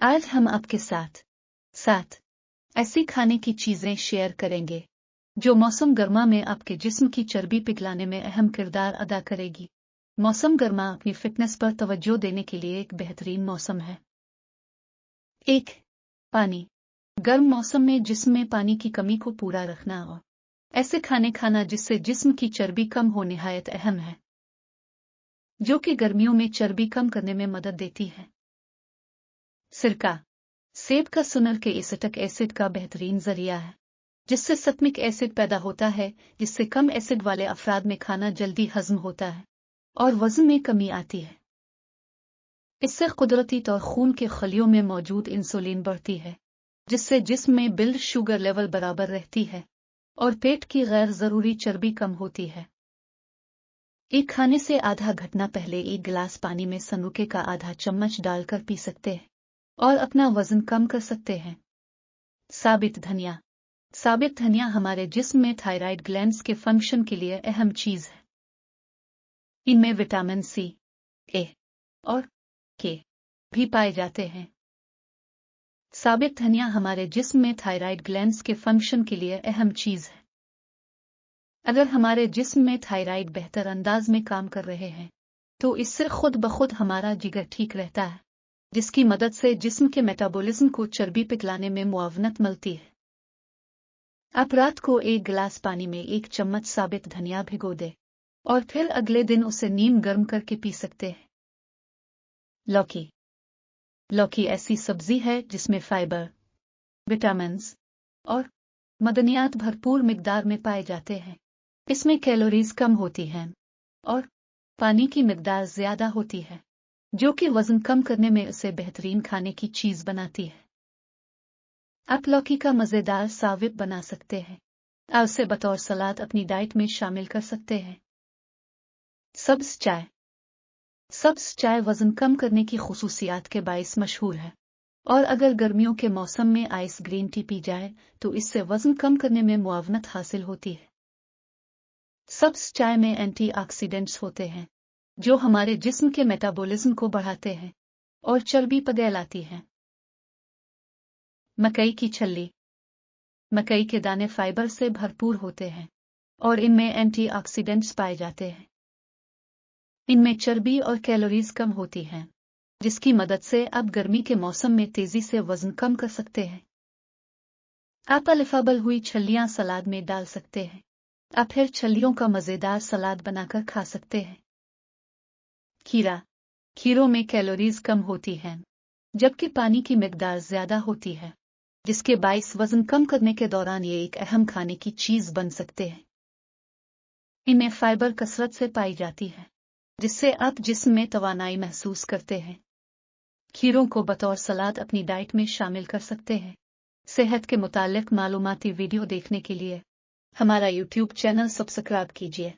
आज हम आपके साथ ऐसी खाने की चीजें शेयर करेंगे जो मौसम गर्मा में आपके जिस्म की चर्बी पिघलाने में अहम किरदार अदा करेगी। मौसम गर्मा अपनी फिटनेस पर तवज्जो देने के लिए एक बेहतरीन मौसम है। 1. पानी। गर्म मौसम में जिस्म में पानी की कमी को पूरा रखना और ऐसे खाने खाना जिससे जिस्म की चर्बी कम हो निहायत अहम है, जो कि गर्मियों में चर्बी कम करने में मदद देती है। सिरका। सेब का सुनर के एसिटिक एसिड का बेहतरीन जरिया है, जिससे सतमिक एसिड पैदा होता है, जिससे कम एसिड वाले अफराद में खाना जल्दी हजम होता है और वजन में कमी आती है। इससे कुदरती तौर खून के खलियों में मौजूद इंसुलिन बढ़ती है, जिससे जिस्म में ब्लड शुगर लेवल बराबर रहती है और पेट की गैर जरूरी चर्बी कम होती है। एक खाने से आधा घंटा पहले एक गिलास पानी में सनूके का आधा चम्मच डालकर पी सकते हैं और अपना वजन कम कर सकते हैं। साबित धनिया। साबित धनिया हमारे जिस्म में थायराइड ग्लैंड्स के फंक्शन के लिए अहम चीज है। इनमें विटामिन सी, ए और के भी पाए जाते हैं। साबित धनिया हमारे जिस्म में थायराइड ग्लैंड्स के फंक्शन के लिए अहम चीज है। अगर हमारे जिस्म में थायराइड बेहतर अंदाज में काम कर रहे हैं, तो इससे खुद ब खुद हमारा जिगर ठीक रहता है, जिसकी मदद से जिस्म के मेटाबॉलिज्म को चर्बी पिघलाने में मुआवनत मिलती है। आप रात को एक गिलास पानी में 1 चम्मच साबित धनिया भिगो दे और फिर अगले दिन उसे नीम गर्म करके पी सकते हैं। लौकी। लौकी ऐसी सब्जी है जिसमें फाइबर, विटामिन्स और मदनियात भरपूर मिकदार में पाए जाते हैं। इसमें कैलोरीज कम होती हैं और पानी की मिकदार ज्यादा होती है, जो कि वजन कम करने में उसे बेहतरीन खाने की चीज बनाती है। आप लौकी का मजेदार सावित बना सकते हैं। आप उसे बतौर सलाद अपनी डाइट में शामिल कर सकते हैं। सब्ज चाय। सब्ज चाय वजन कम करने की खुसूसियात के बाइस मशहूर है और अगर गर्मियों के मौसम में आइस ग्रीन टी पी जाए तो इससे वजन कम करने में मुआवनत हासिल होती है। सब्ज चाय में एंटीऑक्सीडेंट्स होते हैं, जो हमारे जिस्म के मेटाबॉलिज्म को बढ़ाते हैं और चर्बी पिघलाती हैं। मकई की छल्ली। मकई के दाने फाइबर से भरपूर होते हैं और इनमें एंटीऑक्सीडेंट्स पाए जाते हैं। इनमें चर्बी और कैलोरीज कम होती हैं, जिसकी मदद से आप गर्मी के मौसम में तेजी से वजन कम कर सकते हैं। आप अलिफाबल हुई छल्लियां सलाद में डाल सकते हैं। आप फिर छल्लियों का मजेदार सलाद बनाकर खा सकते हैं। खीरा। खीरों में कैलोरीज कम होती हैं, जबकि पानी की मिकदार ज्यादा होती है, जिसके बाइस वजन कम करने के दौरान ये एक अहम खाने की चीज बन सकते हैं। इनमें फाइबर कसरत से पाई जाती है, जिससे आप जिस्म में तवानाई महसूस करते हैं। खीरों को बतौर सलाद अपनी डाइट में शामिल कर सकते हैं। सेहत के मुतालिक मालूमाती वीडियो देखने के लिए हमारा YouTube चैनल सब्सक्राइब कीजिए।